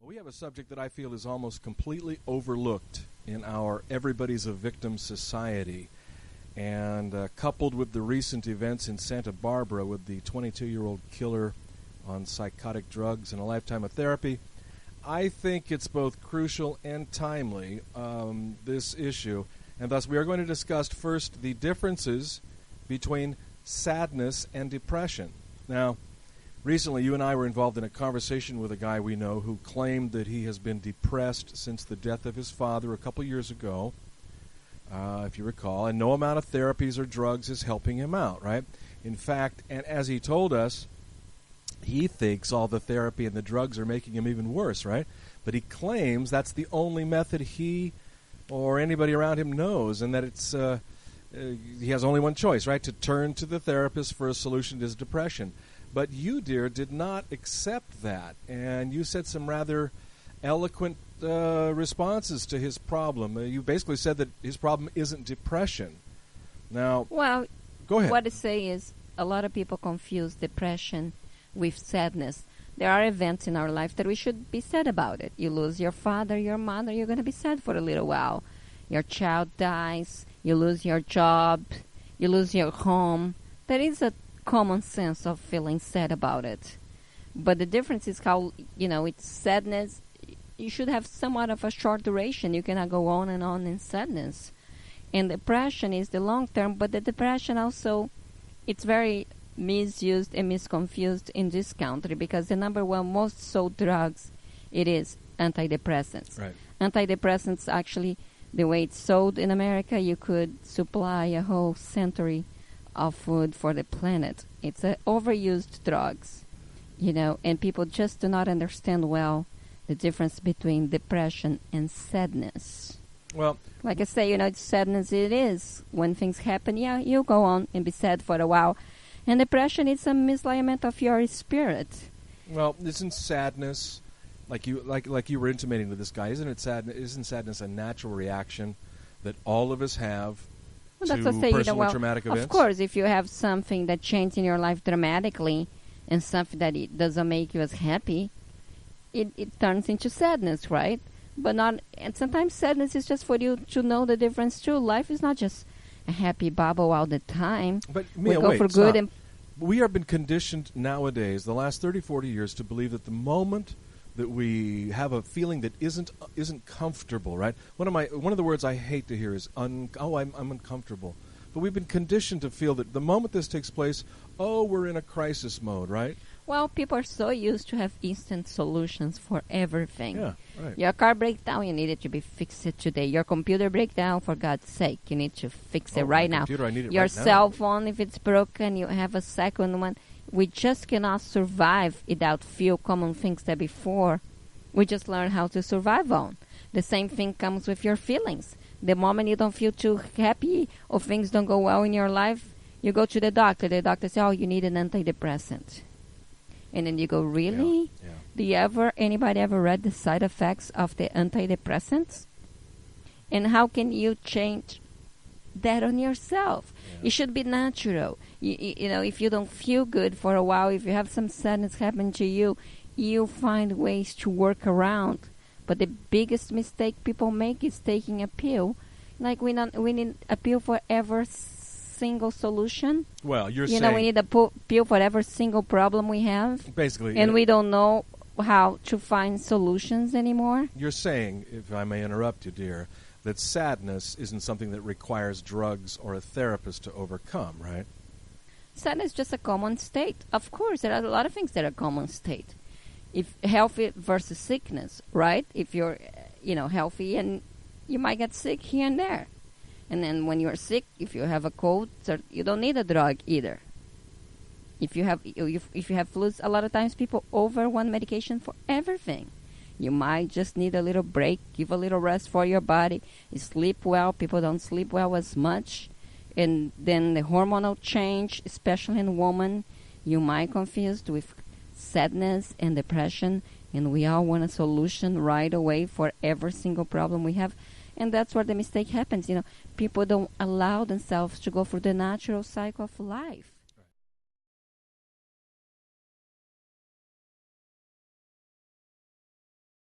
We have a subject that I feel is almost completely overlooked in our everybody's a victim society. And coupled with the recent events in Santa Barbara with the 22-year-old killer on psychotic drugs and a lifetime of therapy, I think it's both crucial and timely, this issue. And thus we are going to discuss first the differences between sadness and depression. Now, recently you and I were involved in a conversation with a guy we know who claimed that he has been depressed since the death of his father a couple years ago. If you recall, and no amount of therapies or drugs is helping him out, right? In fact, and as he told us, he thinks all the therapy and the drugs are making him even worse, right? But he claims that's the only method he or anybody around him knows, and that it's he has only one choice, right? To turn to the therapist for a solution to his depression. But you, dear, did not accept that, and you said some rather eloquent responses to his problem. You basically said that his problem isn't depression. Now, well, go ahead. What I say is a lot of people confuse depression with sadness. There are events in our life that we should be sad about it. You lose your father, your mother, you're going to be sad for a little while. Your child dies, you lose your job, you lose your home. There is a common sense of feeling sad about it. But the difference is how, it's sadness. You should have somewhat of a short duration. You cannot go on and on in sadness. And depression is the long term, but the depression also, it's very misused and misconfused in this country because the number one most sold drugs, it is antidepressants. Right. Antidepressants, actually, the way it's sold in America, you could supply a whole century of food for the planet. It's overused drugs, and people just do not understand well the difference between depression and sadness. Well, like I say, it's sadness. It is when things happen. Yeah, you go on and be sad for a while, and depression is a misalignment of your spirit. Well, isn't sadness, like you were intimating with this guy, isn't sadness a natural reaction that all of us have to personal traumatic events? Of course, if you have something that changed in your life dramatically and something that it doesn't make you as happy, it turns into sadness, right? But not, and sometimes sadness is just for you to know the difference too. Life is not just a happy bubble all the time. But we go for good. And we have been conditioned nowadays, the last 30, 40 years, to believe that the moment that we have a feeling that isn't comfortable, right? One of the words I hate to hear is I'm uncomfortable. But we've been conditioned to feel that the moment this takes place, we're in a crisis mode, right? Well, people are so used to have instant solutions for everything. Yeah, right. Your car breaks down, you need it to be fixed today. Your computer breaks down, for God's sake, you need to fix it right now. Computer, I need it Your right now. cell phone, if it's broken, you have a second one. We just cannot survive without few common things that before we just learned how to survive on. The same thing comes with your feelings. The moment you don't feel too happy or things don't go well in your life, you go to the doctor. The doctor says, you need an antidepressant. And then you go, really? Yeah. Anybody ever read the side effects of the antidepressants? And how can you change that on yourself? Yeah. It should be natural. If you don't feel good for a while, if you have some sadness happen to you, you find ways to work around. But the biggest mistake people make is taking a pill. Like we need a pill for every single solution. Well, you're saying... we need a pill for every single problem we have. Basically. And we don't know how to find solutions anymore. You're saying, if I may interrupt you, dear, that sadness isn't something that requires drugs or a therapist to overcome, right? Sadness is just a common state. Of course, there are a lot of things that are common state. If healthy versus sickness, right? If you're, healthy and you might get sick here and there. And then when you're sick, if you have a cold, you don't need a drug either. If you have flus, a lot of times people over one medication for everything. You might just need a little break, give a little rest for your body. You sleep well. People don't sleep well as much. And then the hormonal change, especially in women, you might confused with sadness and depression. And we all want a solution right away for every single problem we have. And that's where the mistake happens. People don't allow themselves to go through the natural cycle of life.